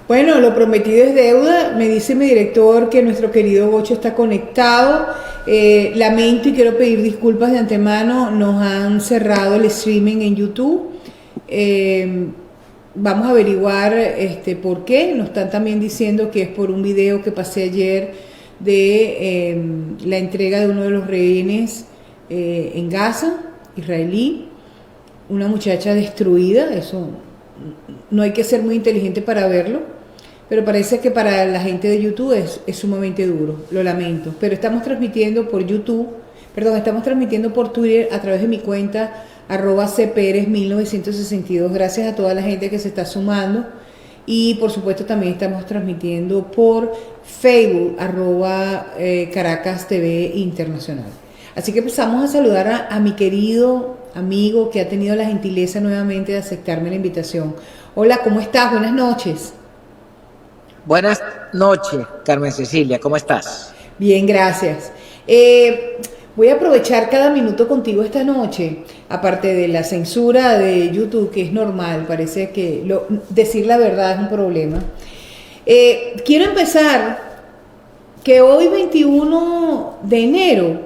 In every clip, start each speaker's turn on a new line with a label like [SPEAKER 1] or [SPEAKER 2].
[SPEAKER 1] Bueno, lo prometido es deuda. Me dice mi director que nuestro querido Gocho está conectado. Lamento y quiero pedir disculpas de antemano. Nos han cerrado el streaming en YouTube. Eh, Vamos a averiguar por qué. Nos están también diciendo que es por un video que pasé ayer de la entrega de uno de los rehenes en Gaza, israelí. Una muchacha destruida. Eso no hay que ser muy inteligente para verlo, pero parece que para la gente de YouTube es sumamente duro, lo lamento. Pero estamos transmitiendo por YouTube, perdón, estamos transmitiendo por Twitter a través de mi cuenta @cperes1962. Gracias a toda la gente que se está sumando. Y por supuesto también estamos transmitiendo por Facebook, Caracas TV Internacional. Así que empezamos a saludar a mi querido amigo que ha tenido la gentileza nuevamente de aceptarme la invitación. Hola, ¿cómo estás? Buenas noches.
[SPEAKER 2] Buenas noches, Carmen Cecilia, ¿cómo estás?
[SPEAKER 1] Bien, gracias. Voy a aprovechar cada minuto contigo esta noche, aparte de la censura de YouTube, que es normal, parece que decir la verdad es un problema. Quiero empezar que hoy 21 de enero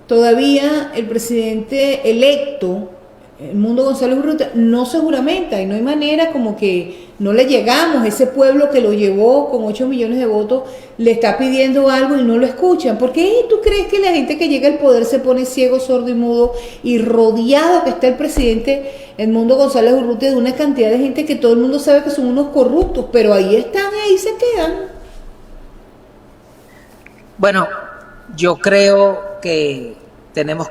[SPEAKER 1] todavía el presidente electo, Edmundo González Urrutia, no se juramenta y no hay manera, como que no le llegamos. Ese pueblo que lo llevó con 8 millones de votos le está pidiendo algo y no lo escuchan. ¿Por qué tú crees que la gente que llega al poder se pone ciego, sordo y mudo, y rodeado que está el presidente Edmundo González Urrutia de una cantidad de gente que todo el mundo sabe que son unos corruptos, pero ahí están y ahí se quedan?
[SPEAKER 2] Bueno, yo creo que tenemos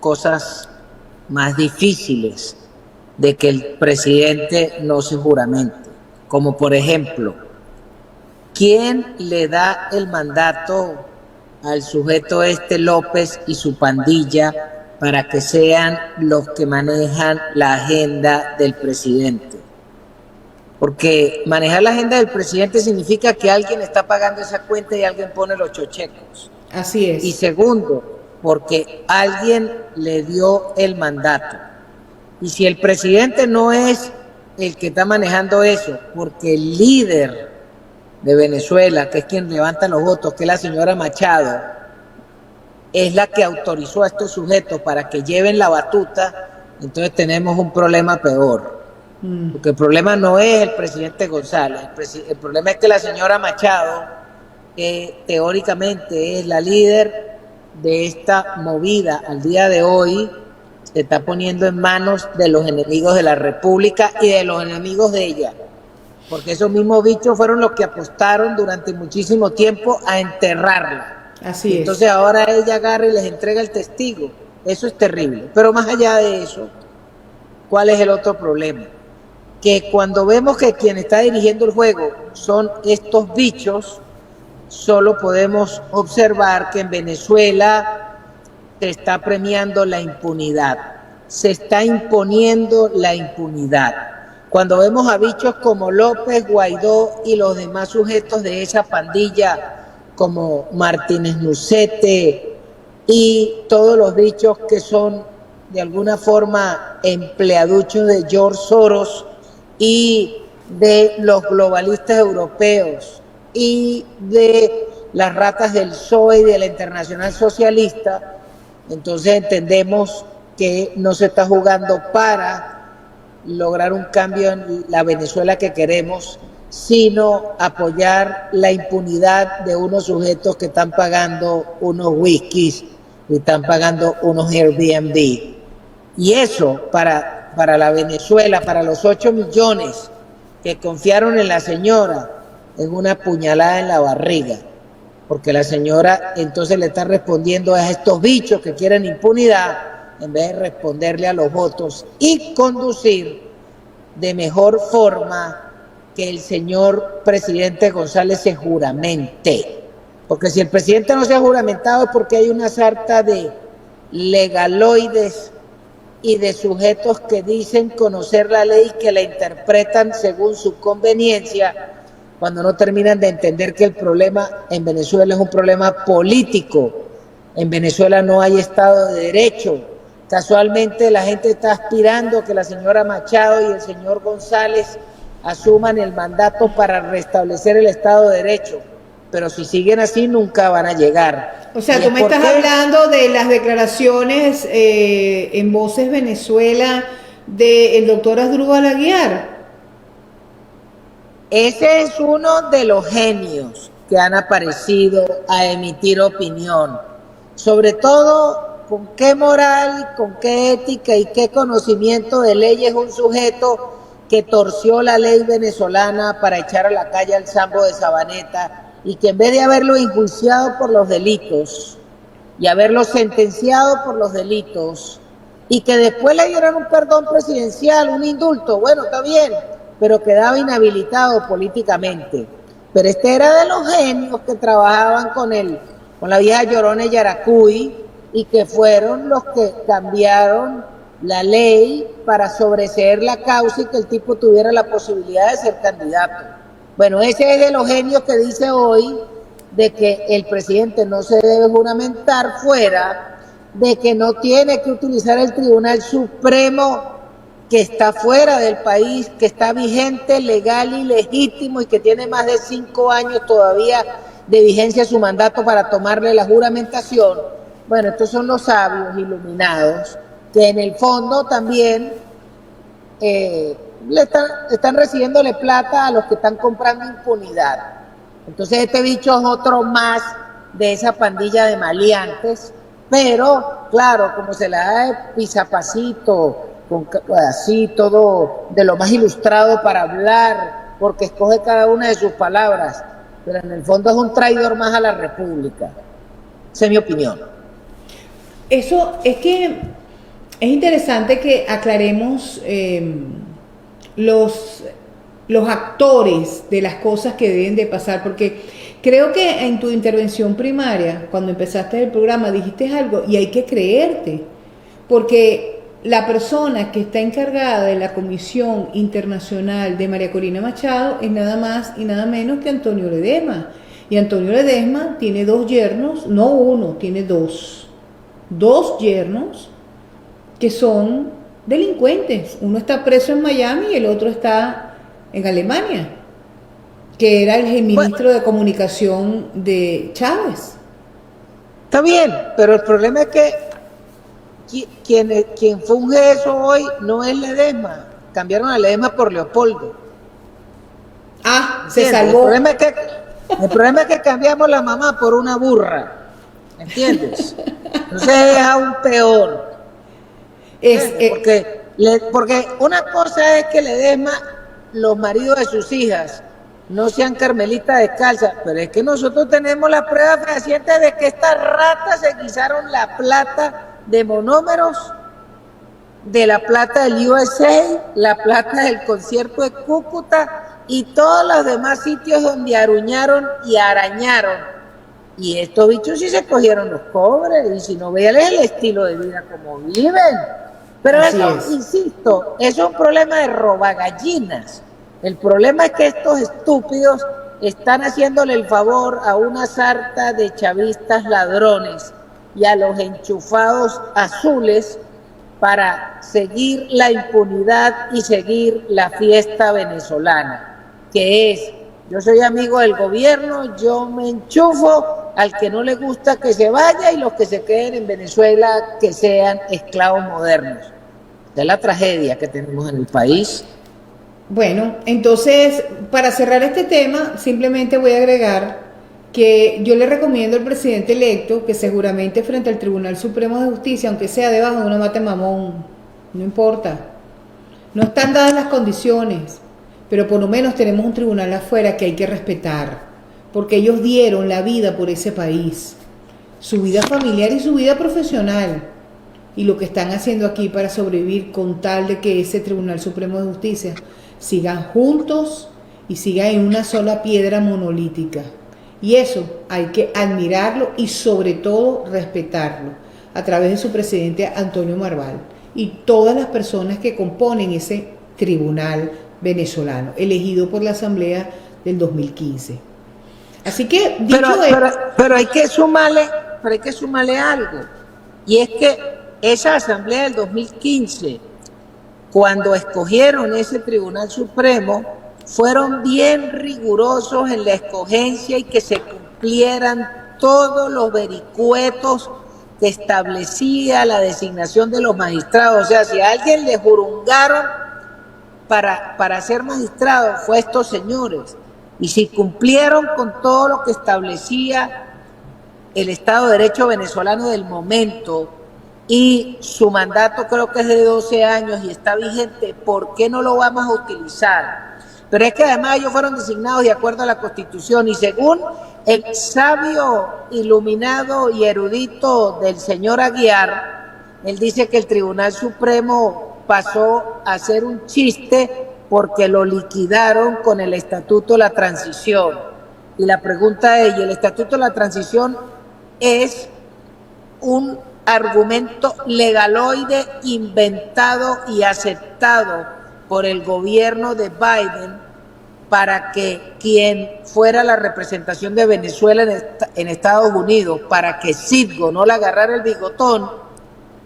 [SPEAKER 2] cosas más difíciles de que el presidente no se juramente, como por ejemplo, ¿quién le da el mandato al sujeto López y su pandilla para que sean los que manejan la agenda del presidente? Porque manejar la agenda del presidente significa que alguien está pagando esa cuenta y alguien pone los chochecos.
[SPEAKER 1] Así es.
[SPEAKER 2] Y segundo, porque alguien le dio el mandato. Y si el presidente no es el que está manejando eso, porque el líder de Venezuela, que es quien levanta los votos, que es la señora Machado, es la que autorizó a estos sujetos para que lleven la batuta, entonces tenemos un problema peor. Porque el problema no es el presidente González, el problema es que la señora Machado, que teóricamente es la líder de esta movida al día de hoy, se está poniendo en manos de los enemigos de la República y de los enemigos de ella, porque esos mismos bichos fueron los que apostaron durante muchísimo tiempo a enterrarla.
[SPEAKER 1] Así es.
[SPEAKER 2] Entonces ahora ella agarra y les entrega el testigo. Eso es terrible. Pero más allá de eso, ¿cuál es el otro problema? Que cuando vemos que quien está dirigiendo el juego son estos bichos, solo podemos observar que en Venezuela se está premiando la impunidad, se está imponiendo la impunidad. Cuando vemos a bichos como López, Guaidó y los demás sujetos de esa pandilla, como Martínez Nucete y todos los bichos que son de alguna forma empleaduchos de George Soros y de los globalistas europeos y de las ratas del PSOE y de la Internacional Socialista, entonces entendemos que no se está jugando para lograr un cambio en la Venezuela que queremos, sino apoyar la impunidad de unos sujetos que están pagando unos whiskies y están pagando unos Airbnb. Y eso para la Venezuela, para los 8 millones que confiaron en la señora, es una puñalada en la barriga, porque la señora entonces le está respondiendo a estos bichos que quieren impunidad en vez de responderle a los votos y conducir de mejor forma que el señor presidente González se juramente. Porque si el presidente no se ha juramentado es porque hay una sarta de legaloides y de sujetos que dicen conocer la ley y que la interpretan según su conveniencia, cuando no terminan de entender que el problema en Venezuela es un problema político. En Venezuela no hay Estado de Derecho. Casualmente la gente está aspirando que la señora Machado y el señor González asuman el mandato para restablecer el Estado de Derecho. Pero si siguen así, nunca van a llegar.
[SPEAKER 1] O sea, tú me estás hablando de las declaraciones en Voces Venezuela del doctor Asdrúbal Aguiar.
[SPEAKER 2] Ese es uno de los genios que han aparecido a emitir opinión. Sobre todo, con qué moral, con qué ética y qué conocimiento de ley es un sujeto que torció la ley venezolana para echar a la calle al Sambo de Sabaneta, y que en vez de haberlo enjuiciado por los delitos y haberlo sentenciado por los delitos, y que después le dieron un perdón presidencial, un indulto, bueno, está bien, pero quedaba inhabilitado políticamente. Pero este era de los genios que trabajaban con la vieja Llorona y Yaracuy, y que fueron los que cambiaron la ley para sobreseer la causa y que el tipo tuviera la posibilidad de ser candidato. Bueno, ese es de los genios que dice hoy de que el presidente no se debe juramentar, fuera de que no tiene que utilizar el Tribunal Supremo, que está fuera del país, que está vigente, legal y legítimo, y que tiene más de 5 años todavía de vigencia su mandato para tomarle la juramentación. Bueno, estos son los sabios iluminados que en el fondo también están recibiéndole plata a los que están comprando impunidad. Entonces este bicho es otro más de esa pandilla de maleantes, pero claro, como se la da de pisapacito, así todo de lo más ilustrado para hablar, porque escoge cada una de sus palabras, pero en el fondo es un traidor más a la República. Esa es mi opinión.
[SPEAKER 1] Eso es que es interesante que aclaremos los actores de las cosas que deben de pasar, porque creo que en tu intervención primaria, cuando empezaste el programa, dijiste algo y hay que creerte, porque la persona que está encargada de la Comisión Internacional de María Corina Machado es nada más y nada menos que Antonio Ledesma, y Antonio Ledesma tiene 2 yernos, no uno, tiene 2 yernos que son delincuentes. Uno está preso en Miami y el otro está en Alemania, que era el ministro de Comunicación de Chávez.
[SPEAKER 2] Está bien, pero el problema es que quien funge eso hoy no es Ledesma. Cambiaron a Ledesma por Leopoldo.
[SPEAKER 1] Ah, se salvó.
[SPEAKER 2] El problema es que cambiamos la mamá por una burra. ¿Entiendes? Entonces es aún peor. Porque una cosa es que Ledesma, los maridos de sus hijas, no sean carmelitas descalzas, pero es que nosotros tenemos la prueba fehaciente de que estas ratas se guisaron la plata de monómeros, de la plata del USA, la plata del concierto de Cúcuta y todos los demás sitios donde aruñaron y arañaron. Y estos bichos sí se cogieron los cobres, y si no, vean el estilo de vida como viven. Pero eso, insisto, eso es un problema de robagallinas. El problema es que estos estúpidos están haciéndole el favor a una sarta de chavistas ladrones y a los enchufados azules para seguir la impunidad y seguir la fiesta venezolana, que es: yo soy amigo del gobierno, yo me enchufo, al que no le gusta que se vaya, y los que se queden en Venezuela que sean esclavos modernos. Es la tragedia que tenemos en el país.
[SPEAKER 1] Bueno, entonces, para cerrar este tema, simplemente voy a agregar que yo le recomiendo al presidente electo que se juramente frente al Tribunal Supremo de Justicia, aunque sea debajo de una mata mamón, no importa. No están dadas las condiciones, pero por lo menos tenemos un tribunal afuera que hay que respetar, porque ellos dieron la vida por ese país, su vida familiar y su vida profesional, y lo que están haciendo aquí para sobrevivir con tal de que ese Tribunal Supremo de Justicia sigan juntos y sigan en una sola piedra monolítica. Y eso hay que admirarlo y sobre todo respetarlo a través de su presidente Antonio Marval y todas las personas que componen ese tribunal venezolano elegido por la Asamblea del 2015. Así que
[SPEAKER 2] pero hay que sumarle algo, y es que esa Asamblea del 2015, cuando escogieron ese Tribunal Supremo, fueron bien rigurosos en la escogencia y que se cumplieran todos los vericuetos que establecía la designación de los magistrados. O sea, si a alguien le jurungaron para ser magistrado, fue a estos señores. Y si cumplieron con todo lo que establecía el Estado de Derecho venezolano del momento, y su mandato creo que es de 12 años y está vigente, ¿por qué no lo vamos a utilizar? Pero es que además ellos fueron designados de acuerdo a la Constitución, y según el sabio, iluminado y erudito del señor Aguiar, él dice que el Tribunal Supremo pasó a ser un chiste porque lo liquidaron con el Estatuto de la Transición. Y la pregunta es, ¿y el Estatuto de la Transición es un argumento legaloide inventado y aceptado por el gobierno de Biden para que quien fuera la representación de Venezuela en Estados Unidos, para que Citgo no le agarrara el bigotón,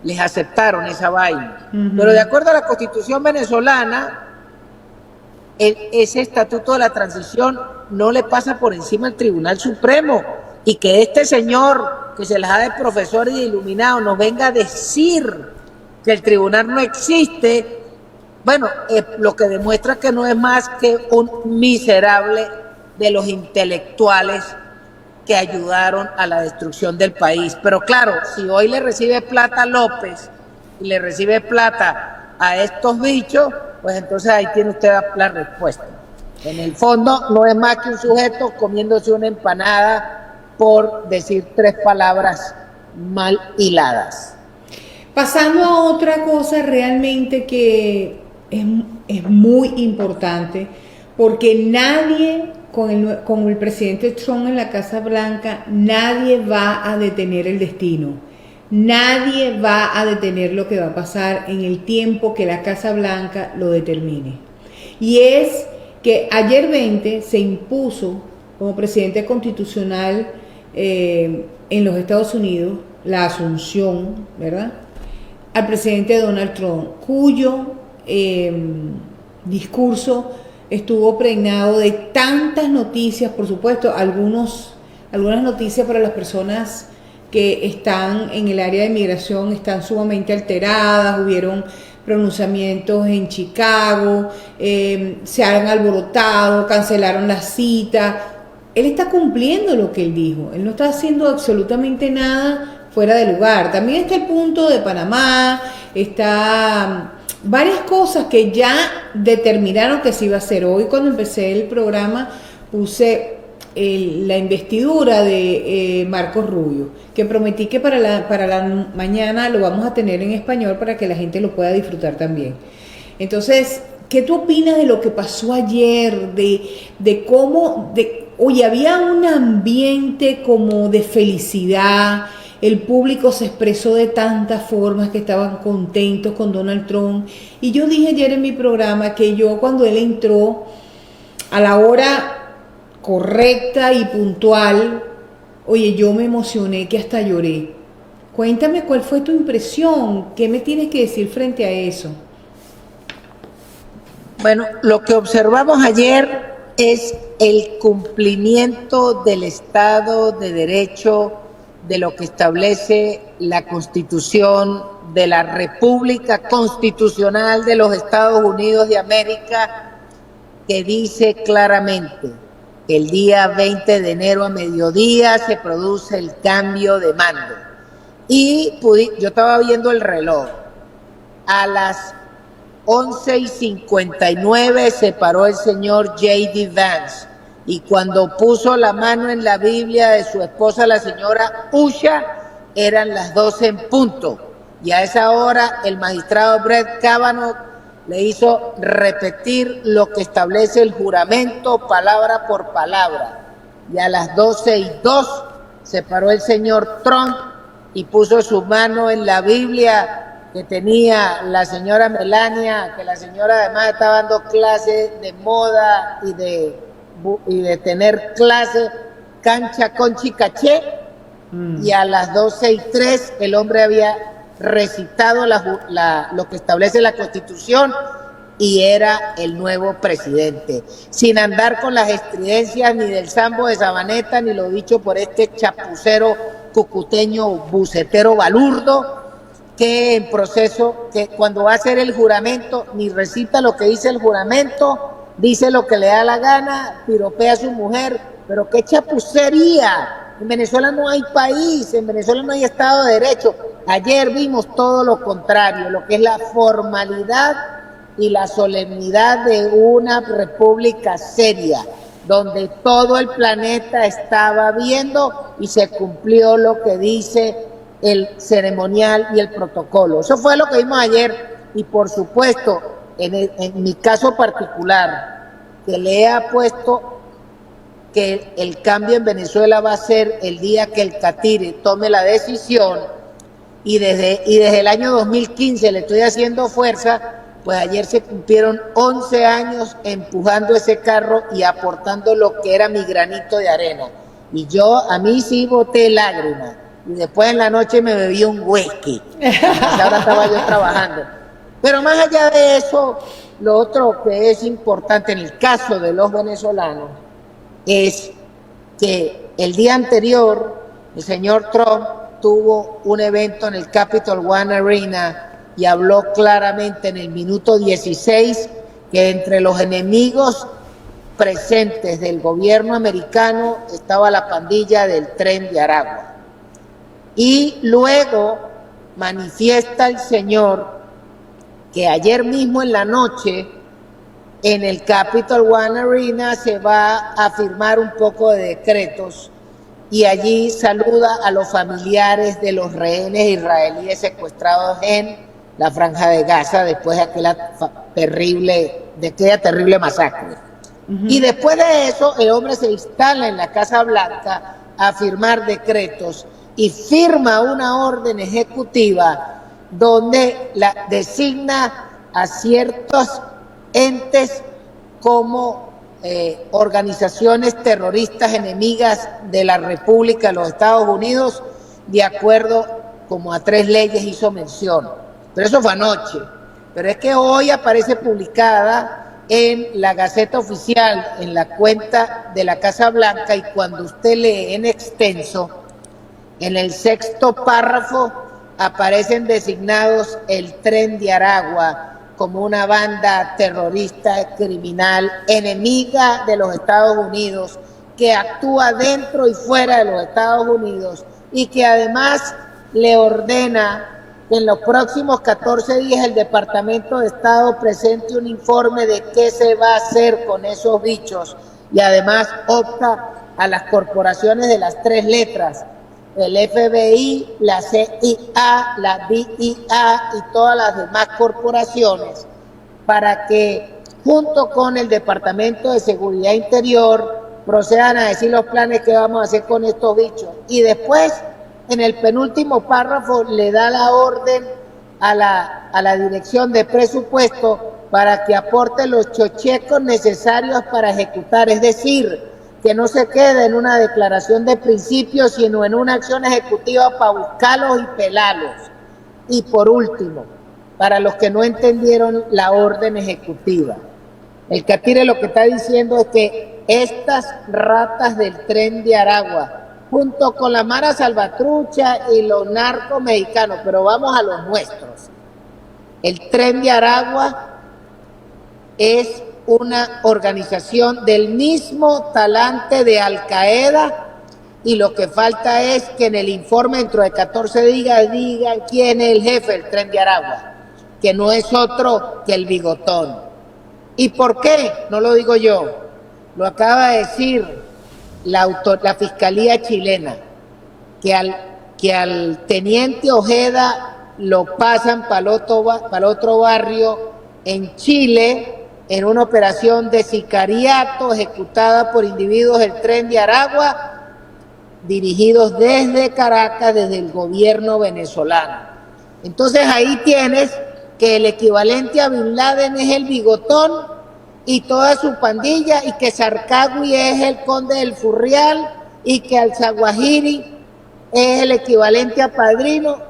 [SPEAKER 2] les aceptaron esa vaina? Pero de acuerdo a la Constitución venezolana, ese Estatuto de la Transición no le pasa por encima al Tribunal Supremo, y que este señor que se las da de profesor y de iluminado nos venga a decir que el tribunal no existe, bueno, lo que demuestra que no es más que un miserable de los intelectuales que ayudaron a la destrucción del país. Pero claro, si hoy le recibe plata a López y le recibe plata a estos bichos, pues entonces ahí tiene usted la respuesta. En el fondo no es más que un sujeto comiéndose una empanada por decir 3 palabras mal hiladas.
[SPEAKER 1] Pasando a otra cosa realmente que es muy importante, porque nadie, con el presidente Trump en la Casa Blanca, nadie va a detener el destino. Nadie va a detener lo que va a pasar en el tiempo que la Casa Blanca lo determine. Y es que ayer 20 se impuso como presidente constitucional en los Estados Unidos la asunción, ¿verdad?, al presidente Donald Trump, cuyo discurso estuvo pregnado de tantas noticias, por supuesto, algunas noticias para las personas que están en el área de migración están sumamente alteradas. Hubieron pronunciamientos en Chicago, se han alborotado, cancelaron la cita. Él está cumpliendo lo que él dijo, él no está haciendo absolutamente nada fuera de lugar. También está el punto de Panamá, está varias cosas que ya determinaron que se iba a hacer. Hoy cuando empecé el programa puse la investidura de Marcos Rubio, que prometí que para la mañana lo vamos a tener en español para que la gente lo pueda disfrutar también. Entonces, ¿qué tú opinas de lo que pasó ayer? De cómo, oye, había un ambiente como de felicidad, el público se expresó de tantas formas que estaban contentos con Donald Trump. Y yo dije ayer en mi programa que yo, cuando él entró a la hora correcta y puntual, oye, yo me emocioné que hasta lloré. Cuéntame cuál fue tu impresión, qué me tienes que decir frente a eso.
[SPEAKER 2] Bueno, lo que observamos ayer es el cumplimiento del Estado de Derecho, de lo que establece la Constitución de la República Constitucional de los Estados Unidos de América, que dice claramente que el día 20 de enero a mediodía se produce el cambio de mando. Y yo estaba viendo el reloj, a las 11:59 se paró el señor J.D. Vance, y cuando puso la mano en la Biblia de su esposa, la señora Usha, eran las 12 en punto. Y a esa hora el magistrado Brett Kavanaugh le hizo repetir lo que establece el juramento palabra por palabra. Y a las 12:02 se paró el señor Trump y puso su mano en la Biblia que tenía la señora Melania, que la señora además estaba dando clases de moda y de tener clase cancha con chicaché. Y a las 12:03 el hombre había recitado lo que establece la Constitución, y era el nuevo presidente, sin andar con las estridencias ni del Sambo de Sabaneta, ni lo dicho por este chapucero cucuteño bucetero balurdo, que en proceso, que cuando va a hacer el juramento, ni recita lo que dice el juramento, dice lo que le da la gana, piropea a su mujer, pero qué chapucería. En Venezuela no hay país, en Venezuela no hay Estado de Derecho. Ayer vimos todo lo contrario, lo que es la formalidad y la solemnidad de una república seria, donde todo el planeta estaba viendo y se cumplió lo que dice el ceremonial y el protocolo. Eso fue lo que vimos ayer y por supuesto, en mi caso particular, que le he apuesto que el cambio en Venezuela va a ser el día que el Catire tome la decisión y desde el año 2015 le estoy haciendo fuerza, pues ayer se cumplieron 11 años empujando ese carro y aportando lo que era mi granito de arena. Y a mí sí boté lágrimas y después en la noche me bebí un whisky. Ahora estaba yo trabajando. Pero más allá de eso, lo otro que es importante en el caso de los venezolanos es que el día anterior el señor Trump tuvo un evento en el Capital One Arena y habló claramente en el minuto 16 que entre los enemigos presentes del gobierno americano estaba la pandilla del Tren de Aragua. Y luego manifiesta el señor que ayer mismo en la noche en el Capital One Arena se va a firmar un poco de decretos y allí saluda a los familiares de los rehenes israelíes secuestrados en la Franja de Gaza después de aquella terrible masacre. Y después de eso, el hombre se instala en la Casa Blanca a firmar decretos y firma una orden ejecutiva donde designa a ciertos entes como organizaciones terroristas enemigas de la República de los Estados Unidos, de acuerdo como a 3 leyes hizo mención. Pero eso fue anoche. Pero es que hoy aparece publicada en la Gaceta Oficial, en la cuenta de la Casa Blanca, y cuando usted lee en extenso, en el 6º párrafo aparecen designados el Tren de Aragua como una banda terrorista criminal enemiga de los Estados Unidos, que actúa dentro y fuera de los Estados Unidos y que además le ordena que en los próximos 14 días el Departamento de Estado presente un informe de qué se va a hacer con esos bichos, y además opta a las corporaciones de las 3 letras, el FBI, la CIA, la DIA y todas las demás corporaciones, para que junto con el Departamento de Seguridad Interior procedan a decir los planes que vamos a hacer con estos bichos. Y después, en el penúltimo párrafo, le da la orden a la Dirección de Presupuesto para que aporte los chochecos necesarios para ejecutar, es decir, que no se quede en una declaración de principios, sino en una acción ejecutiva para buscarlos y pelarlos. Y por último, para los que no entendieron la orden ejecutiva, el Catire lo que está diciendo es que estas ratas del Tren de Aragua, junto con la Mara Salvatrucha y los narcos mexicanos, pero vamos a los nuestros, el Tren de Aragua es una organización del mismo talante de Al Qaeda, y lo que falta es que en el informe dentro de 14 días digan quién es el jefe del Tren de Aragua, que no es otro que el Bigotón. ¿Y por qué? No lo digo yo, lo acaba de decir la Fiscalía chilena, que al teniente Ojeda lo pasan para el otro barrio en Chile, en una operación de sicariato ejecutada por individuos del Tren de Aragua, dirigidos desde Caracas, desde el gobierno venezolano. Entonces ahí tienes que el equivalente a Bin Laden es el Bigotón y toda su pandilla, y que Sarcagui es el conde del Furrial, y que Al-Zawahiri es el equivalente a Padrino.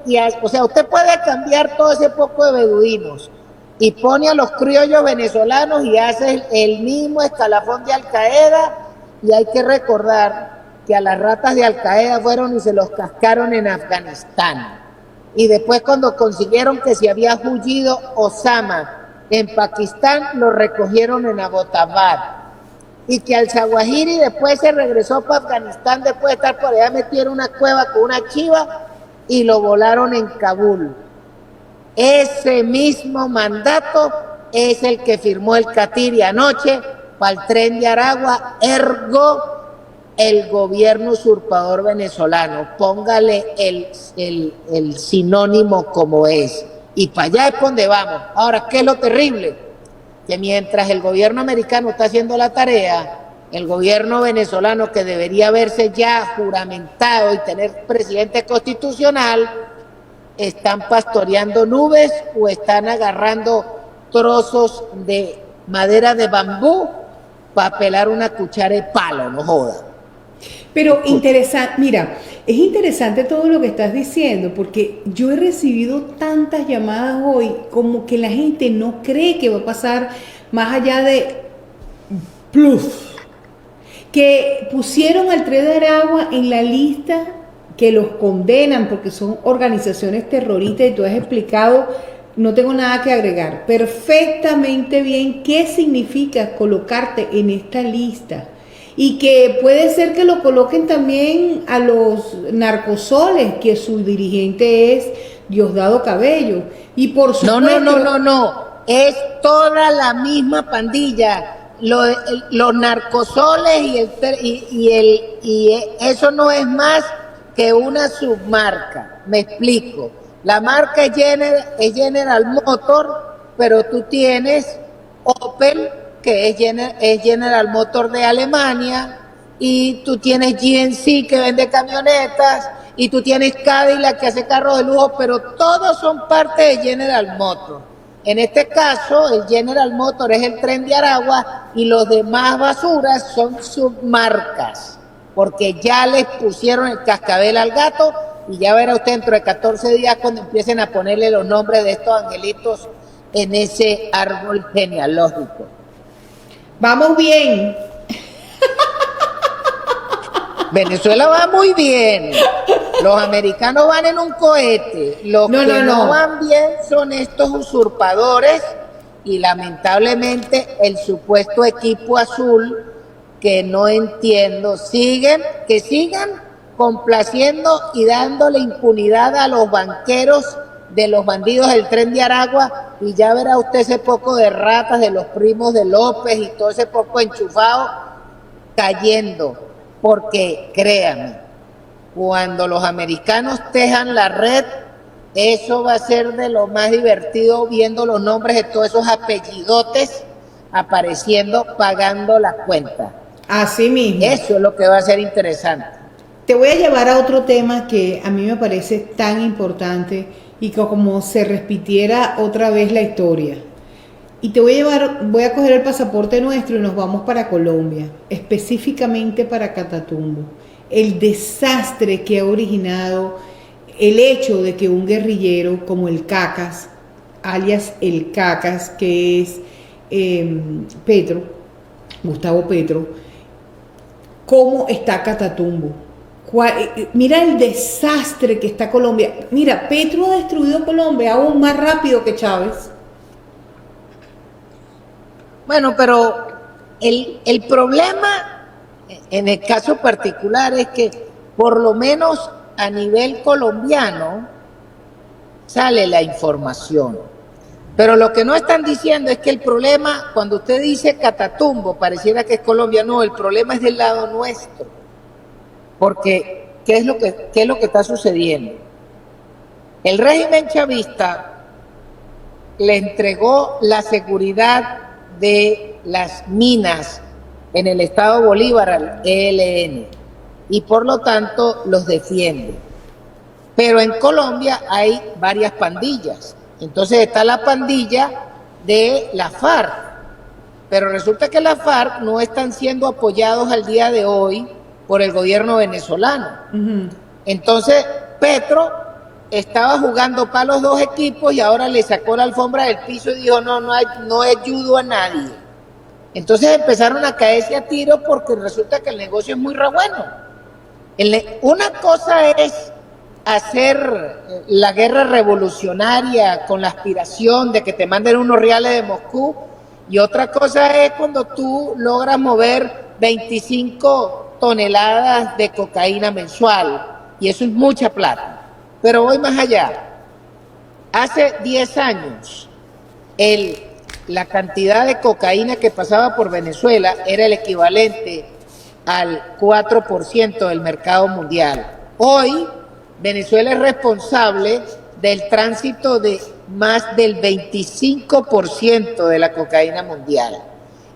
[SPEAKER 2] O sea, usted puede cambiar todo ese poco de beduinos, y pone a los criollos venezolanos y hace el mismo escalafón de Al Qaeda. Y hay que recordar que a las ratas de Al Qaeda fueron y se los cascaron en Afganistán. Y después, cuando consiguieron que se había huido Osama en Pakistán, lo recogieron en Abbottabad. Y que al-Zawahiri después se regresó para Afganistán después de estar por allá metido en una cueva con una chiva y lo volaron en Kabul. Ese mismo mandato es el que firmó el Katiri anoche para el Tren de Aragua, ergo el gobierno usurpador venezolano. Póngale el sinónimo como es. Y para allá es donde vamos. Ahora, ¿qué es lo terrible? Que mientras el gobierno americano está haciendo la tarea, el gobierno venezolano, que debería haberse ya juramentado y tener presidente constitucional, están pastoreando nubes o están agarrando trozos de madera de bambú para pelar una cuchara de palo, no joda.
[SPEAKER 1] Pero interesante, mira, es interesante todo lo que estás diciendo, porque yo he recibido tantas llamadas hoy como que la gente no cree que va a pasar más allá de plus, que pusieron al Tren de Aragua en la lista, que los condenan porque son organizaciones terroristas, y tú has explicado, no tengo nada que agregar, perfectamente bien qué significa colocarte en esta lista. Y que puede ser que lo coloquen también a los narcosoles, que su dirigente es Diosdado Cabello. Y por supuesto...
[SPEAKER 2] No. Es toda la misma pandilla. Los narcosoles y eso no es más que una submarca. Me explico. La marca es General Motor, pero tú tienes Opel, que es General Motor de Alemania, y tú tienes GMC, que vende camionetas, y tú tienes Cadillac, que hace carros de lujo, pero todos son parte de General Motor. En este caso, el General Motor es el Tren de Aragua y los demás basuras son submarcas, porque ya les pusieron el cascabel al gato y ya verá usted dentro de 14 días cuando empiecen a ponerle los nombres de estos angelitos en ese árbol genealógico.
[SPEAKER 1] Vamos bien.
[SPEAKER 2] Venezuela va muy bien. Los americanos van en un cohete. Los que no van bien son estos usurpadores y lamentablemente el supuesto equipo azul, que no entiendo. Sigan complaciendo y dándole impunidad a los banqueros de los bandidos del Tren de Aragua, y ya verá usted ese poco de ratas de los primos de López y todo ese poco enchufado cayendo, porque créanme, cuando los americanos tejan la red, eso va a ser de lo más divertido, viendo los nombres de todos esos apellidotes apareciendo, pagando las cuentas.
[SPEAKER 1] Así mismo.
[SPEAKER 2] Eso es lo que va a ser interesante.
[SPEAKER 1] Te voy a llevar a otro tema que a mí me parece tan importante y que como se repitiera otra vez la historia. Y voy a coger el pasaporte nuestro y nos vamos para Colombia, específicamente para Catatumbo. El desastre que ha originado el hecho de que un guerrillero como el Cacas, alias el Cacas, que es Gustavo Petro, ¿cómo está Catatumbo? Mira el desastre que está Colombia. Mira, Petro ha destruido Colombia aún más rápido que Chávez.
[SPEAKER 2] Bueno, pero el problema en el caso particular es que por lo menos a nivel colombiano sale la información. Pero lo que no están diciendo es que el problema, cuando usted dice Catatumbo, pareciera que es Colombia. No, el problema es del lado nuestro. Porque, ¿qué es lo que está sucediendo? El régimen chavista le entregó la seguridad de las minas en el estado Bolívar al ELN y por lo tanto los defiende. Pero en Colombia hay varias pandillas. Entonces está la pandilla de la FARC, pero resulta que la FARC no están siendo apoyados al día de hoy por el gobierno venezolano. Uh-huh. Entonces Petro estaba jugando para los dos equipos y ahora le sacó la alfombra del piso y dijo, no ayudo a nadie. Entonces empezaron a caerse a tiros porque resulta que el negocio es muy re bueno. Una cosa es hacer la guerra revolucionaria con la aspiración de que te manden unos reales de Moscú, y otra cosa es cuando tú logras mover 25 toneladas de cocaína mensual, y eso es mucha plata. Pero voy más allá. Hace 10 años, la cantidad de cocaína que pasaba por Venezuela era el equivalente al 4% del mercado mundial. Hoy, Venezuela es responsable del tránsito de más del 25% de la cocaína mundial.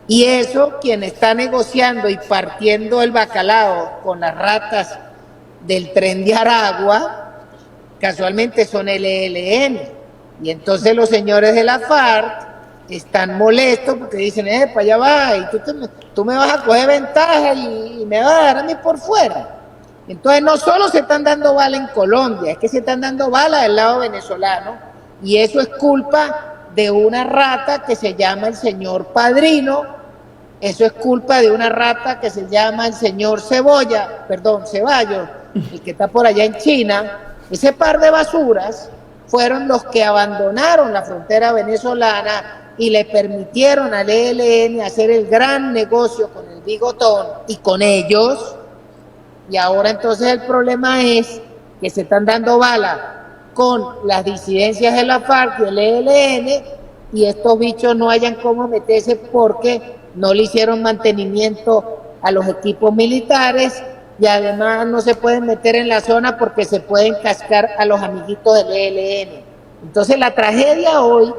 [SPEAKER 2] Y eso, quien está negociando y partiendo el bacalao con las ratas del Tren de Aragua, casualmente son el ELN. Y entonces los señores de la FARC están molestos porque dicen, para allá va, y tú me vas a coger ventaja y me vas a dar a mí por fuera. Entonces no solo se están dando bala en Colombia, es que se están dando bala del lado venezolano, y eso es culpa de una rata que se llama el señor Padrino, eso es culpa de una rata que se llama el señor Ceballos, el que está por allá en China. Ese par de basuras fueron los que abandonaron la frontera venezolana y le permitieron al ELN hacer el gran negocio con el bigotón y con ellos. Y ahora entonces el problema es que se están dando bala con las disidencias de la FARC y el ELN, y estos bichos no hayan cómo meterse porque no le hicieron mantenimiento a los equipos militares, y además no se pueden meter en la zona porque se pueden cascar a los amiguitos del ELN. Entonces la tragedia hoy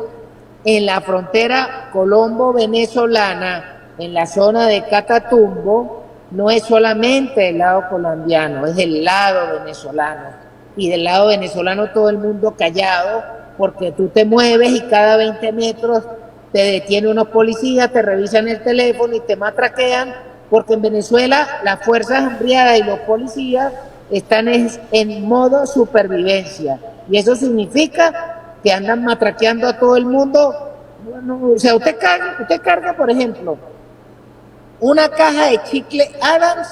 [SPEAKER 2] en la frontera colombo-venezolana, en la zona de Catatumbo, no es solamente del lado colombiano, es del lado venezolano. Y del lado venezolano todo el mundo callado, porque tú te mueves y cada 20 metros te detienen unos policías, te revisan el teléfono y te matraquean, porque en Venezuela las fuerzas hambriadas y los policías están en modo supervivencia. Y eso significa que andan matraqueando a todo el mundo. O sea, usted carga, por ejemplo, una caja de chicle Adams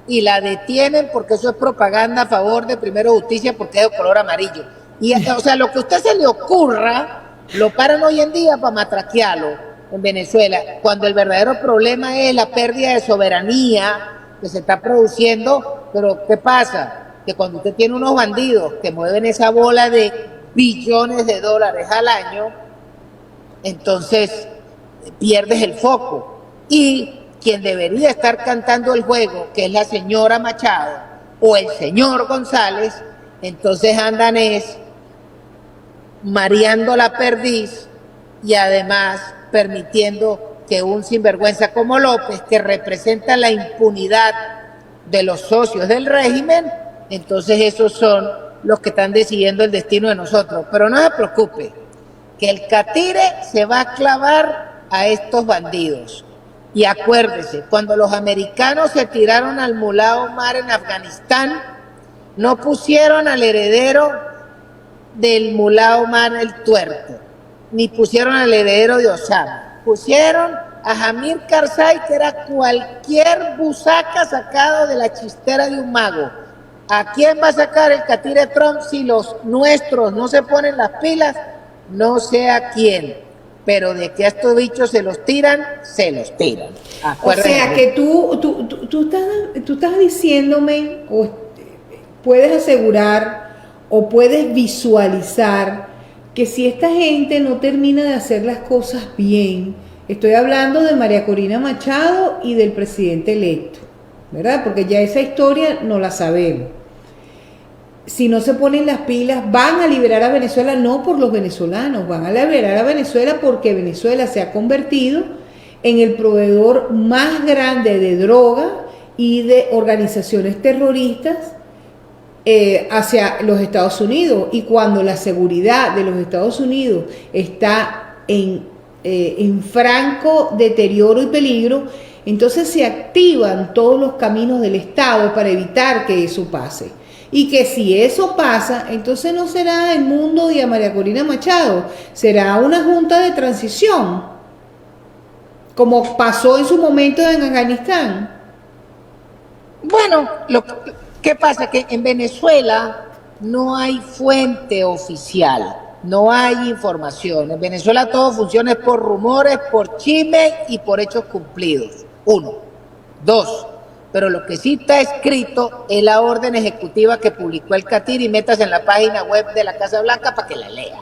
[SPEAKER 2] y la detienen porque eso es propaganda a favor de Primero Justicia porque es de color amarillo. Y, o sea, lo que a usted se le ocurra, lo paran hoy en día para matraquearlo en Venezuela, cuando el verdadero problema es la pérdida de soberanía que se está produciendo. Pero ¿qué pasa? Que cuando usted tiene unos bandidos que mueven esa bola de billones de dólares al año, entonces pierdes el foco. Y quien debería estar cantando el juego, que es la señora Machado o el señor González, entonces andan mareando la perdiz y además permitiendo que un sinvergüenza como López, que representa la impunidad de los socios del régimen, entonces esos son los que están decidiendo el destino de nosotros. Pero no se preocupe, que el catire se va a clavar a estos bandidos. Y acuérdese, cuando los americanos se tiraron al Mulá Omar en Afganistán, no pusieron al heredero del Mulá Omar el tuerto, ni pusieron al heredero de Osama. Pusieron a Hamid Karzai, que era cualquier busaca sacado de la chistera de un mago. ¿A quién va a sacar el catire Trump si los nuestros no se ponen las pilas? No sé a quién. Pero de que a estos bichos se los tiran, se los tiran. Acuérdense.
[SPEAKER 1] O sea que tú estás diciéndome, o puedes asegurar, o puedes visualizar que si esta gente no termina de hacer las cosas bien, estoy hablando de María Corina Machado y del presidente electo, ¿verdad? Porque ya esa historia no la sabemos. Si no se ponen las pilas, van a liberar a Venezuela, no por los venezolanos, van a liberar a Venezuela porque Venezuela se ha convertido en el proveedor más grande de droga y de organizaciones terroristas hacia los Estados Unidos. Y cuando la seguridad de los Estados Unidos está en franco deterioro y peligro, entonces se activan todos los caminos del Estado para evitar que eso pase. Y que si eso pasa, entonces no será el mundo de María Corina Machado, será una junta de transición, como pasó en su momento en Afganistán.
[SPEAKER 2] Bueno, ¿qué pasa? Que en Venezuela no hay fuente oficial, no hay información. En Venezuela todo funciona por rumores, por chismes y por hechos cumplidos. Uno. Dos. Pero lo que sí está escrito es la orden ejecutiva que publicó el CATIR y metas en la página web de la Casa Blanca para que la lea.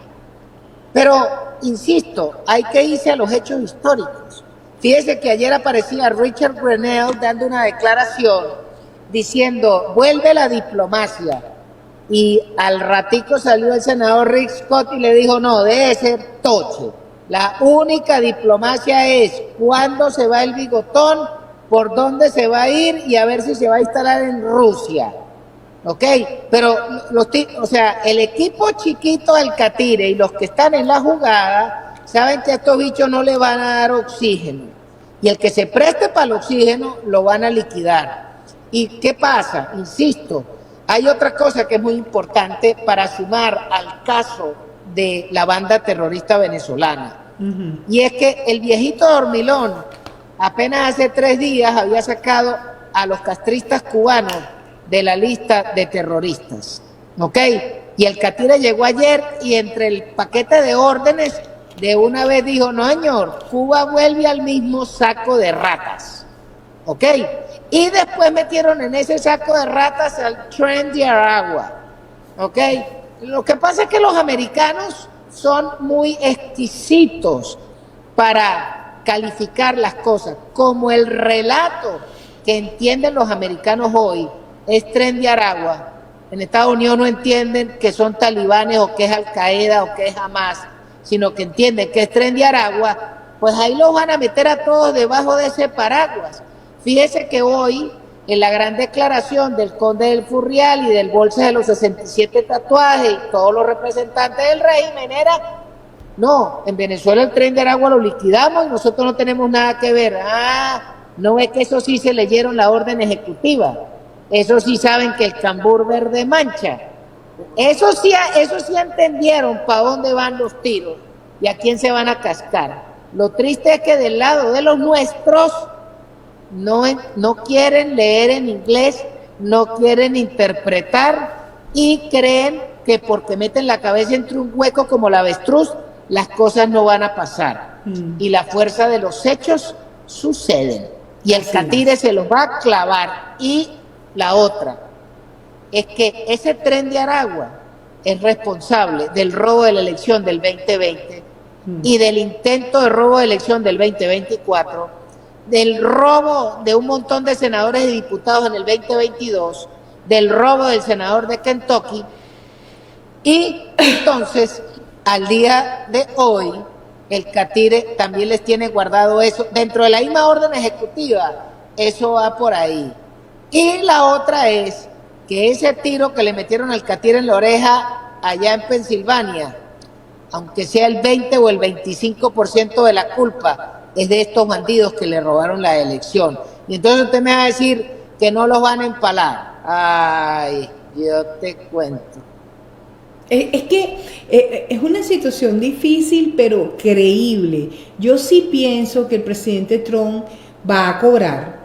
[SPEAKER 2] Pero, insisto, hay que irse a los hechos históricos. Fíjese que ayer aparecía Richard Grenell dando una declaración diciendo, vuelve la diplomacia. Y al ratico salió el senador Rick Scott y le dijo, no, debe ser toche. La única diplomacia es cuándo se va el bigotón, por dónde se va a ir y a ver si se va a instalar en Rusia. ¿Ok? Pero, o sea, el equipo chiquito del Catire y los que están en la jugada saben que a estos bichos no le van a dar oxígeno. Y el que se preste para el oxígeno lo van a liquidar. ¿Y qué pasa? Insisto, hay otra cosa que es muy importante para sumar al caso de la banda terrorista venezolana. Y es que el viejito dormilón apenas hace 3 días había sacado a los castristas cubanos de la lista de terroristas, ¿ok? Y el Catire llegó ayer y entre el paquete de órdenes de una vez dijo, no señor, Cuba vuelve al mismo saco de ratas, ¿ok? Y después metieron en ese saco de ratas al Tren de Aragua, ¿ok? Lo que pasa es que los americanos son muy exquisitos para calificar las cosas, como el relato que entienden los americanos hoy es Tren de Aragua. En Estados Unidos no entienden que son talibanes o que es Al Qaeda o que es Hamas, sino que entienden que es Tren de Aragua, pues ahí los van a meter a todos debajo de ese paraguas. Fíjese que hoy, en la gran declaración del Conde del Furrial y del Bolsa de los 67 tatuajes y todos los representantes del régimen era, no, en Venezuela el Tren de Aragua lo liquidamos y nosotros no tenemos nada que ver. Ah, no es que eso sí se leyeron la orden ejecutiva. Eso sí saben que el cambur verde mancha. Eso sí entendieron para dónde van los tiros y a quién se van a cascar. Lo triste es que del lado de los nuestros no quieren leer en inglés, no quieren interpretar y creen que porque meten la cabeza entre un hueco como la avestruz, las cosas no van a pasar. Y la fuerza de los hechos suceden. Y el Catire se los va a clavar. Y la otra es que ese Tren de Aragua es responsable del robo de la elección del 2020 y del intento de robo de elección del 2024, del robo de un montón de senadores y diputados en el 2022, del robo del senador de Kentucky. Y entonces, al día de hoy, el Catire también les tiene guardado eso. Dentro de la misma orden ejecutiva, eso va por ahí. Y la otra es que ese tiro que le metieron al Catire en la oreja allá en Pensilvania, aunque sea el 20 o el 25% de la culpa, es de estos bandidos que le robaron la elección. Y entonces usted me va a decir que no los van a empalar. Ay, yo te cuento.
[SPEAKER 1] Es que es una situación difícil, pero creíble. Yo sí pienso que el presidente Trump va a cobrar.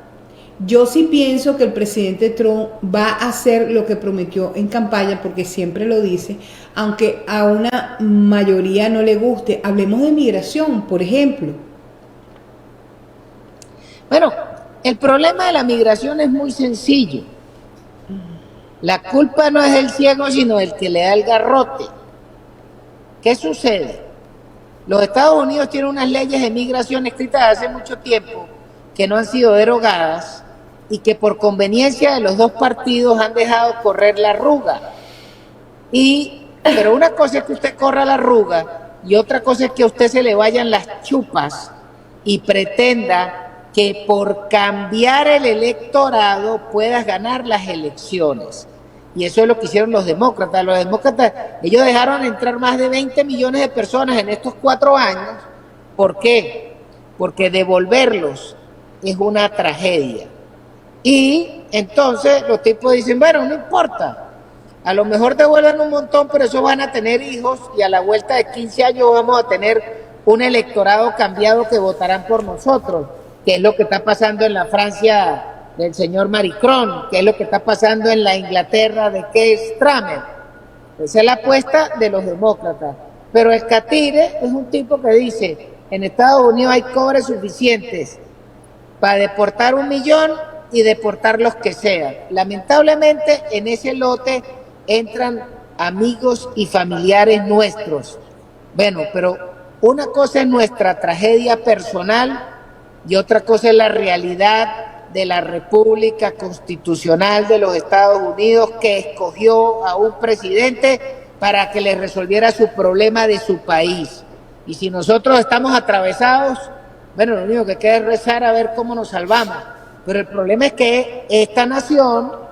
[SPEAKER 1] Yo sí pienso que el presidente Trump va a hacer lo que prometió en campaña, porque siempre lo dice, aunque a una mayoría no le guste. Hablemos de migración, por ejemplo.
[SPEAKER 2] Bueno, el problema de la migración es muy sencillo. La culpa no es del ciego, sino del que le da el garrote. ¿Qué sucede? Los Estados Unidos tienen unas leyes de migración escritas hace mucho tiempo que no han sido derogadas y que por conveniencia de los dos partidos han dejado correr la arruga. Pero una cosa es que usted corra la arruga y otra cosa es que a usted se le vayan las chupas y pretenda que por cambiar el electorado puedas ganar las elecciones. Y eso es lo que hicieron los demócratas. Los demócratas, ellos dejaron entrar más de 20 millones de personas en estos 4 años. ¿Por qué? Porque devolverlos es una tragedia. Y entonces los tipos dicen, bueno, no importa, A lo mejor devuelven un montón, pero esos van a tener hijos y a la vuelta de 15 años vamos a tener un electorado cambiado que votarán por nosotros, que es lo que está pasando en la Francia del señor Macron, que es lo que está pasando en la Inglaterra de Keir Starmer. Esa es la apuesta de los demócratas. Pero el Catire es un tipo que dice, en Estados Unidos hay cobres suficientes para deportar 1 millón y deportar los que sean. Lamentablemente en ese lote entran amigos y familiares nuestros. Bueno, pero una cosa es nuestra tragedia personal y otra cosa es la realidad de la República Constitucional de los Estados Unidos, que escogió a un presidente para que le resolviera su problema de su país. Y si nosotros estamos atravesados, bueno, lo único que queda es rezar a ver cómo nos salvamos. Pero el problema es que esta nación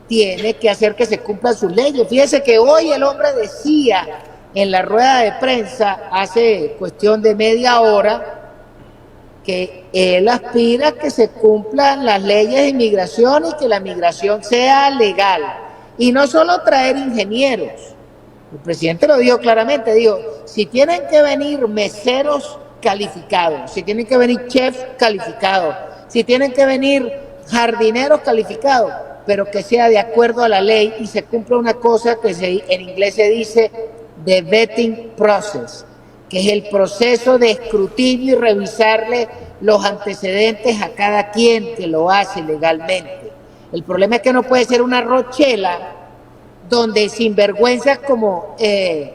[SPEAKER 2] tiene que hacer que se cumplan sus leyes. Fíjese que hoy el hombre decía en la rueda de prensa, hace cuestión de media hora, que él aspira a que se cumplan las leyes de inmigración y que la migración sea legal. Y no solo traer ingenieros. El presidente lo dijo claramente, dijo, si tienen que venir meseros calificados, si tienen que venir chefs calificados, si tienen que venir jardineros calificados, pero que sea de acuerdo a la ley y se cumpla una cosa que en inglés se dice the vetting process, que es el proceso de escrutinio y revisarle los antecedentes a cada quien que lo hace legalmente. El problema es que no puede ser una rochela donde sinvergüenzas como de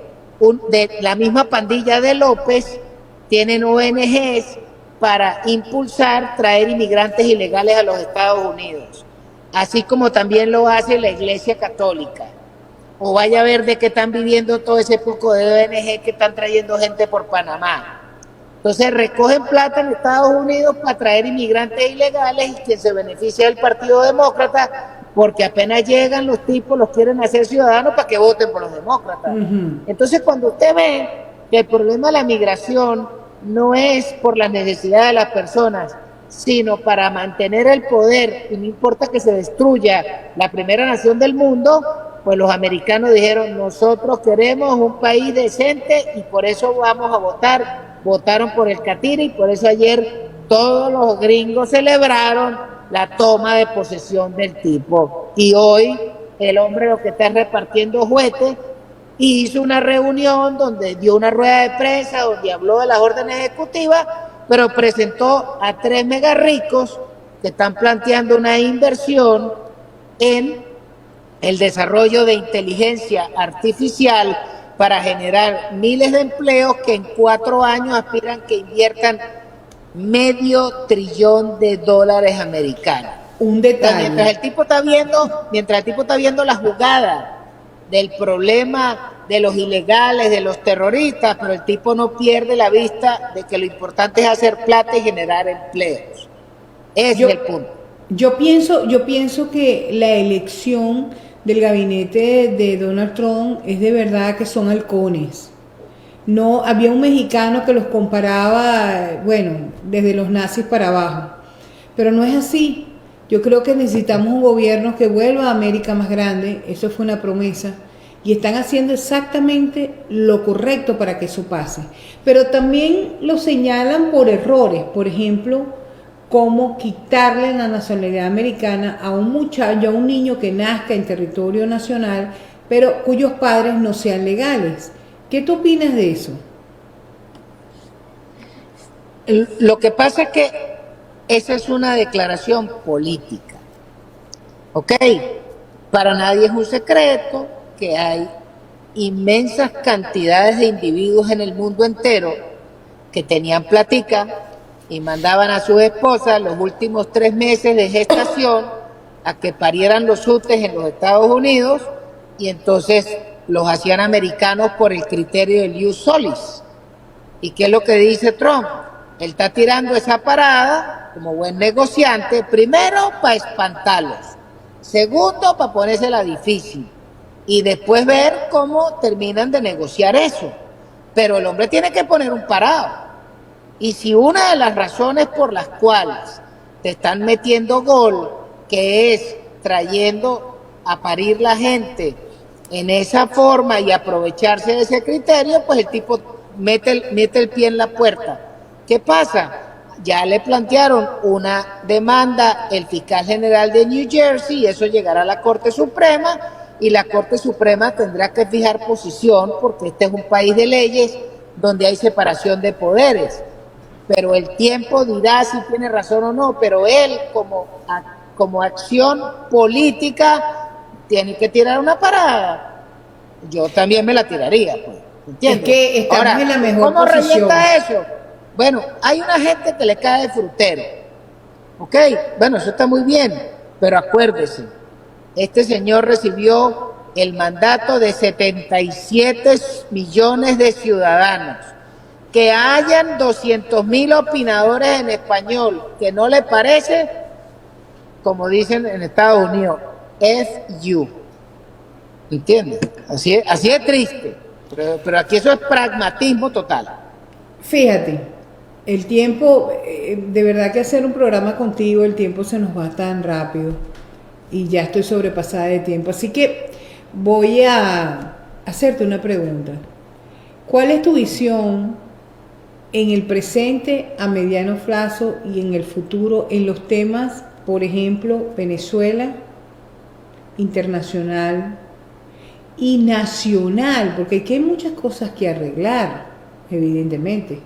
[SPEAKER 2] la misma pandilla de López tienen ONGs para impulsar traer inmigrantes ilegales a los Estados Unidos, así como también lo hace la Iglesia Católica. O vaya a ver de qué están viviendo todo ese poco de ONG que están trayendo gente por Panamá. Entonces recogen plata en Estados Unidos para traer inmigrantes ilegales y quien se beneficia del Partido Demócrata, porque apenas llegan los tipos, los quieren hacer ciudadanos para que voten por los demócratas. Entonces cuando usted ve que el problema de la migración no es por las necesidades de las personas, sino para mantener el poder, y no importa que se destruya la primera nación del mundo, pues los americanos dijeron, nosotros queremos un país decente y por eso vamos a votar. Votaron por el Catire y por eso ayer todos los gringos celebraron la toma de posesión del tipo. Y hoy el hombre lo que está repartiendo juguetes y hizo una reunión donde dio una rueda de prensa, donde habló de las órdenes ejecutivas, pero presentó a 3 mega ricos que están planteando una inversión en el desarrollo de inteligencia artificial para generar miles de empleos que en 4 años aspiran que inviertan $500 billones americanos.
[SPEAKER 1] Un detalle.
[SPEAKER 2] Mientras el tipo está viendo la jugada del problema de los ilegales, de los terroristas, pero el tipo no pierde la vista de que lo importante es hacer plata y generar empleos. Ese es el punto.
[SPEAKER 1] Yo pienso que la elección del gabinete de Donald Trump es de verdad que son halcones. No, había un mexicano que los comparaba, bueno, desde los nazis para abajo, pero no es así. Yo creo que necesitamos un gobierno que vuelva a América más grande, eso fue una promesa, y están haciendo exactamente lo correcto para que eso pase. Pero también lo señalan por errores, por ejemplo, cómo quitarle la nacionalidad americana a un muchacho, a un niño que nazca en territorio nacional, pero cuyos padres no sean legales. ¿Qué tú opinas de eso?
[SPEAKER 2] Lo que pasa es que esa es una declaración política, ¿ok? Para nadie es un secreto que hay inmensas cantidades de individuos en el mundo entero que tenían platica y mandaban a sus esposas los últimos 3 meses de gestación a que parieran los úteres en los Estados Unidos y entonces los hacían americanos por el criterio del ius solis. ¿Y qué es lo que dice Trump? Él está tirando esa parada como buen negociante, primero para espantarlos, segundo para ponérsela difícil y después ver cómo terminan de negociar eso. Pero el hombre tiene que poner un parado. Y si una de las razones por las cuales te están metiendo gol, que es trayendo a parir la gente en esa forma y aprovecharse de ese criterio, pues el tipo mete el pie en la puerta. ¿Qué pasa? Ya le plantearon una demanda el fiscal general de New Jersey y eso llegará a la Corte Suprema y la Corte Suprema tendrá que fijar posición porque este es un país de leyes donde hay separación de poderes. Pero el tiempo dirá si tiene razón o no, pero él como acción política tiene que tirar una parada. Yo también me la tiraría, pues. ¿Entiendes?
[SPEAKER 1] Es que estamos
[SPEAKER 2] Ahora,
[SPEAKER 1] en la mejor
[SPEAKER 2] ¿cómo
[SPEAKER 1] posición.
[SPEAKER 2] revienta eso? Bueno, hay una gente que le cae de frutero. ¿Ok? Bueno, eso está muy bien, pero acuérdese, este señor recibió el mandato de 77 millones de ciudadanos. Que hayan 200.000 opinadores en español que no le parece, como dicen en Estados Unidos, F you. ¿Entiendes? Así es triste. Pero aquí eso es pragmatismo total.
[SPEAKER 1] Fíjate, el tiempo, de verdad que hacer un programa contigo, el tiempo se nos va tan rápido y ya estoy sobrepasada de tiempo. Así que voy a hacerte una pregunta. ¿Cuál es tu visión en el presente, a mediano plazo y en el futuro en los temas, por ejemplo, Venezuela, internacional y nacional? Porque aquí hay muchas cosas que arreglar, evidentemente.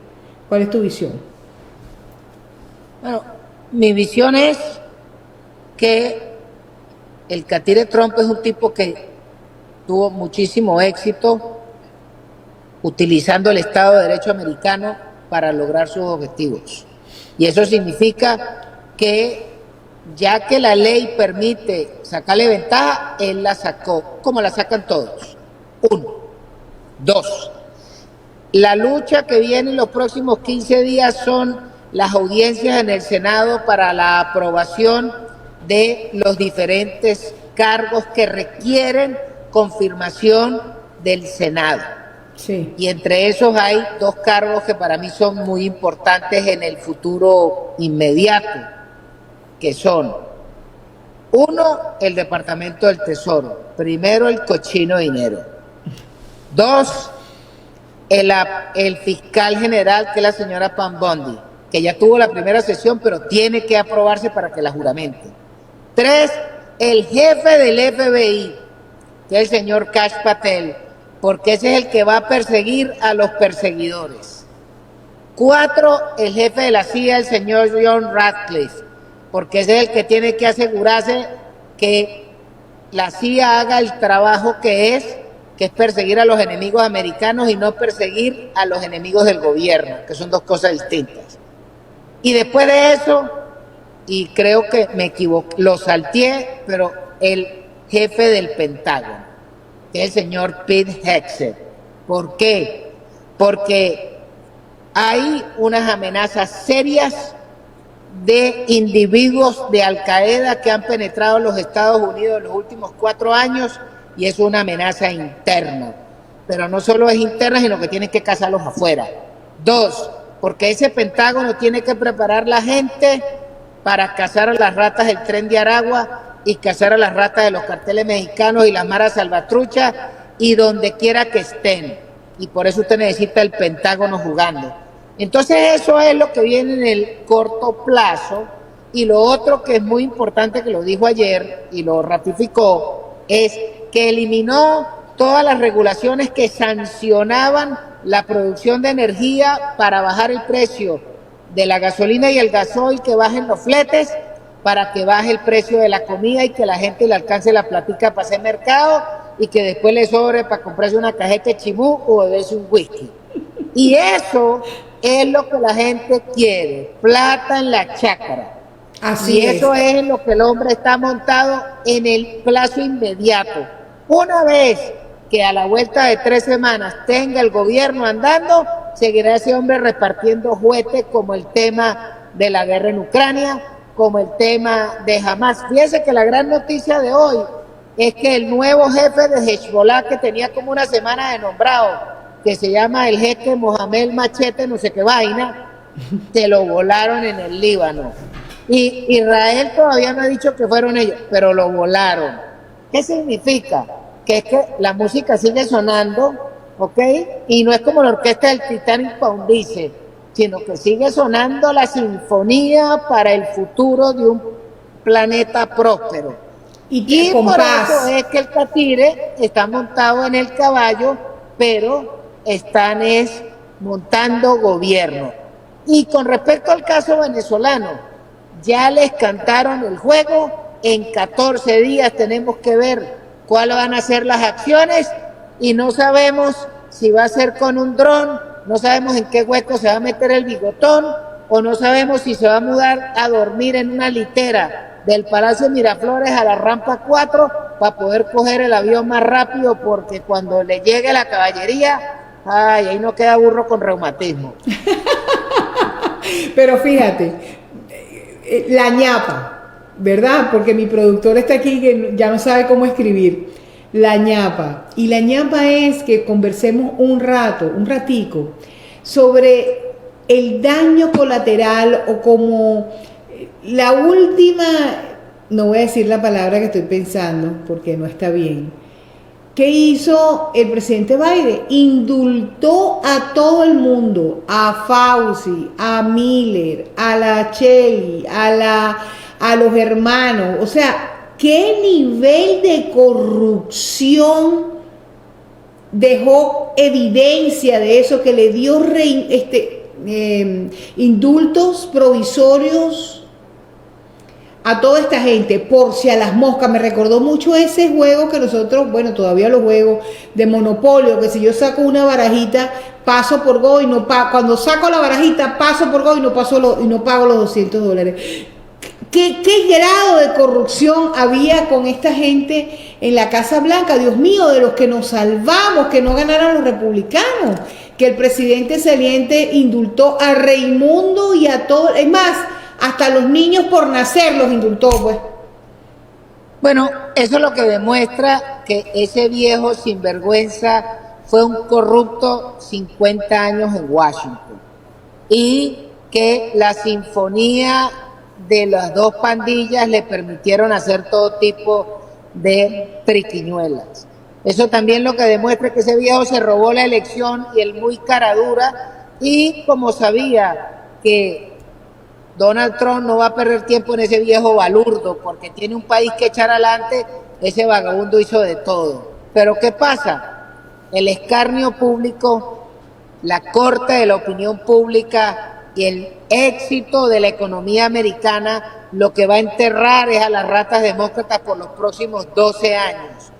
[SPEAKER 1] ¿Cuál es tu visión?
[SPEAKER 2] Bueno, mi visión es que el catire Trump es un tipo que tuvo muchísimo éxito utilizando el Estado de Derecho americano para lograr sus objetivos. Y eso significa que ya que la ley permite sacarle ventaja, él la sacó, como la sacan todos. 1. 2. La lucha que viene en los próximos 15 días son las audiencias en el Senado para la aprobación de los diferentes cargos que requieren confirmación del Senado.
[SPEAKER 1] Sí.
[SPEAKER 2] Y entre esos hay 2 cargos que para mí son muy importantes en el futuro inmediato, que son, 1, el Departamento del Tesoro, primero el cochino dinero, 2, el fiscal general, que es la señora Pam Bondi, que ya tuvo la primera sesión, pero tiene que aprobarse para que la juramente. 3, el jefe del FBI, que es el señor Kash Patel, porque ese es el que va a perseguir a los perseguidores. 4, el jefe de la CIA, el señor John Ratcliffe, porque ese es el que tiene que asegurarse que la CIA haga el trabajo que es perseguir a los enemigos americanos y no perseguir a los enemigos del gobierno, que son 2 cosas distintas. Y después de eso, y creo que me equivoqué, lo salteé, pero el jefe del Pentágono, que es el señor Pete Hegseth. ¿Por qué? Porque hay unas amenazas serias de individuos de Al Qaeda que han penetrado en los Estados Unidos en los últimos 4 años y es una amenaza interna. Pero no solo es interna, sino que tienen que cazarlos afuera. 2, porque ese Pentágono tiene que preparar la gente para cazar a las ratas del Tren de Aragua y cazar a las ratas de los carteles mexicanos y las maras salvatruchas y donde quiera que estén. Y por eso usted necesita el Pentágono jugando. Entonces eso es lo que viene en el corto plazo. Y lo otro que es muy importante, que lo dijo ayer y lo ratificó, es que eliminó todas las regulaciones que sancionaban la producción de energía para bajar el precio de la gasolina y el gasoil, que bajen los fletes, para que baje el precio de la comida y que la gente le alcance la platica para hacer mercado y que después le sobre para comprarse una cajeta de chimú o beberse un whisky. Y eso es lo que la gente quiere, plata en la chácara.
[SPEAKER 1] Así
[SPEAKER 2] y eso
[SPEAKER 1] es
[SPEAKER 2] lo que el hombre está montado en el plazo inmediato. Una vez que a la vuelta de 3 semanas tenga el gobierno andando, seguirá ese hombre repartiendo juguetes, como el tema de la guerra en Ucrania, como el tema de Hamas. Fíjense que la gran noticia de hoy es que el nuevo jefe de Hezbollah, que tenía como una semana de nombrado, que se llama el jeque Mohamed Machete, no sé qué vaina, se lo volaron en el Líbano. Y Israel todavía no ha dicho que fueron ellos, pero lo volaron. ¿Qué significa? que es que la música sigue sonando, ¿ok? Y no es como la orquesta del Titanic Poundice, sino que sigue sonando la sinfonía para el futuro de un planeta próspero. Y
[SPEAKER 1] con
[SPEAKER 2] por
[SPEAKER 1] paz.
[SPEAKER 2] eso es que el catire está montado en el caballo, pero están montando gobierno. Y con respecto al caso venezolano, ya les cantaron el juego, en 14 días tenemos que ver cuáles van a ser las acciones y no sabemos si va a ser con un dron, no sabemos en qué hueco se va a meter el bigotón o no sabemos si se va a mudar a dormir en una litera del Palacio Miraflores a la rampa 4 para poder coger el avión más rápido, porque cuando le llegue la caballería, ay, ahí no queda burro con reumatismo.
[SPEAKER 1] Pero fíjate, la ñapa, ¿verdad? Porque mi productor está aquí que ya no sabe cómo escribir. La ñapa. Y la ñapa es que conversemos un ratico, sobre el daño colateral o como la última, no voy a decir la palabra que estoy pensando porque no está bien. ¿Qué hizo el presidente Biden? Indultó a todo el mundo, a Fauci, a Miller, a la Chelly, a los hermanos. O sea, ¿qué nivel de corrupción dejó evidencia de eso, que le dio indultos provisorios a toda esta gente, por si a las moscas? Me recordó mucho ese juego que nosotros, bueno, todavía lo juego, de Monopolio, que si yo saco una barajita, paso por Go y no pago, cuando saco la barajita, paso por Go y no pago los $200. ¿Qué grado de corrupción había con esta gente en la Casa Blanca? Dios mío, de los que nos salvamos, que no ganaran los republicanos, que el presidente saliente indultó a Raimundo y a todos, es más, hasta los niños por nacer los indultó, pues.
[SPEAKER 2] Bueno, eso es lo que demuestra que ese viejo sinvergüenza fue un corrupto 50 años en Washington y que la sinfonía de las dos pandillas le permitieron hacer todo tipo de triquiñuelas. Eso también lo que demuestra que ese viejo se robó la elección y el muy cara dura, y como sabía que Donald Trump no va a perder tiempo en ese viejo balurdo porque tiene un país que echar adelante, ese vagabundo hizo de todo. Pero ¿qué pasa? El escarnio público, la corte de la opinión pública y el éxito de la economía americana lo que va a enterrar es a las ratas demócratas por los próximos 12 años.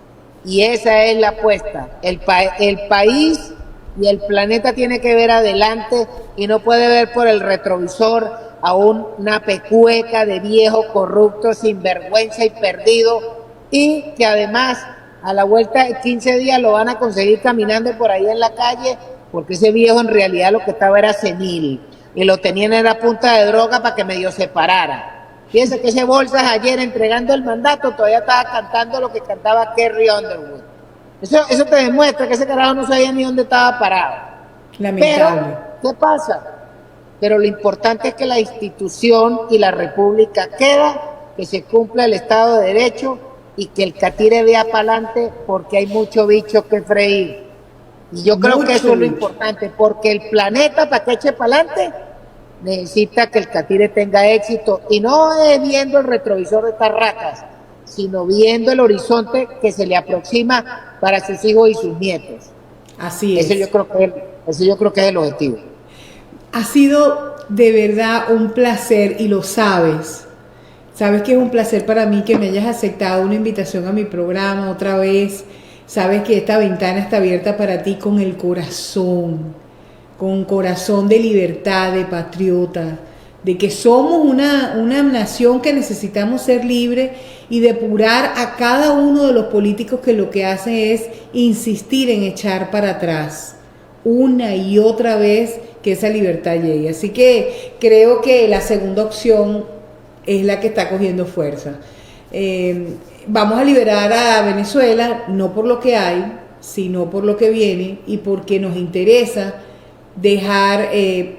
[SPEAKER 2] Y esa es la apuesta. El país y el planeta tiene que ver adelante y no puede ver por el retrovisor a una pecueca de viejo corrupto, sinvergüenza y perdido, y que además a la vuelta de 15 días lo van a conseguir caminando por ahí en la calle, porque ese viejo en realidad lo que estaba era senil y lo tenían en la punta de droga para que medio se parara. Fíjense que ese Bolsas ayer entregando el mandato todavía estaba cantando lo que cantaba Carrie Underwood. Eso te demuestra que ese carajo no sabía ni dónde estaba parado.
[SPEAKER 1] Lamentable.
[SPEAKER 2] Pero, ¿qué pasa? Pero lo importante es que la institución y la república queda, que se cumpla el Estado de Derecho y que el catire vea para adelante, porque hay mucho bicho que freír. Y yo creo que eso es lo importante, porque el planeta, para que eche para adelante, necesita que el catire tenga éxito, y no es viendo el retrovisor de estas ratas, sino viendo el horizonte que se le aproxima para sus hijos y sus nietos.
[SPEAKER 1] Así es.
[SPEAKER 2] Ese yo creo que es el objetivo.
[SPEAKER 1] Ha sido de verdad un placer, y lo sabes. Sabes que es un placer para mí que me hayas aceptado una invitación a mi programa otra vez. Sabes que esta ventana está abierta para ti con el corazón, con corazón de libertad, de patriota, de que somos una nación que necesitamos ser libre, y depurar a cada uno de los políticos que lo que hacen es insistir en echar para atrás una y otra vez que esa libertad llegue. Así que creo que la segunda opción es la que está cogiendo fuerza. Vamos a liberar a Venezuela, no por lo que hay, sino por lo que viene, y porque nos interesa dejar,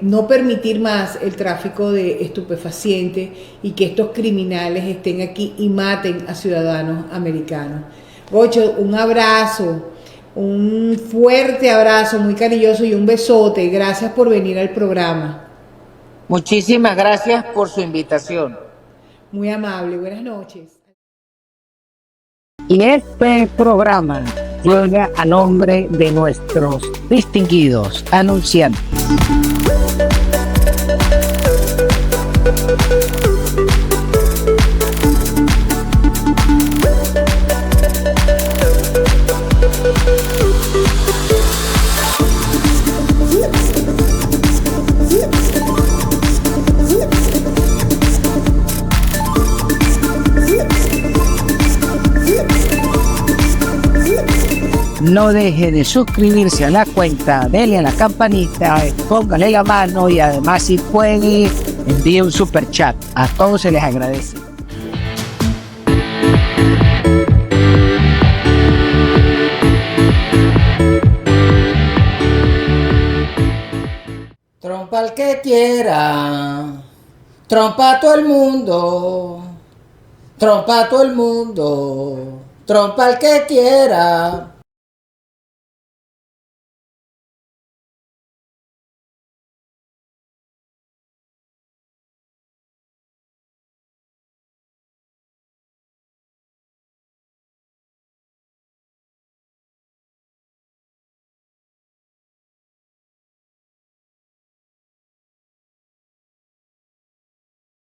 [SPEAKER 1] no permitir más el tráfico de estupefacientes y que estos criminales estén aquí y maten a ciudadanos americanos. Gocho, un abrazo, un fuerte abrazo, muy cariñoso y un besote. Gracias por venir al programa.
[SPEAKER 2] Muchísimas gracias por su invitación.
[SPEAKER 1] Muy amable. Buenas noches.
[SPEAKER 3] Y este programa llega a nombre de nuestros distinguidos anunciantes. No deje de suscribirse a la cuenta, dele a la campanita, póngale la mano y además si puede envíe un super chat. A todos se les agradece.
[SPEAKER 4] Trompa al que quiera, trompa a todo el mundo, trompa a todo el mundo, trompa al que quiera.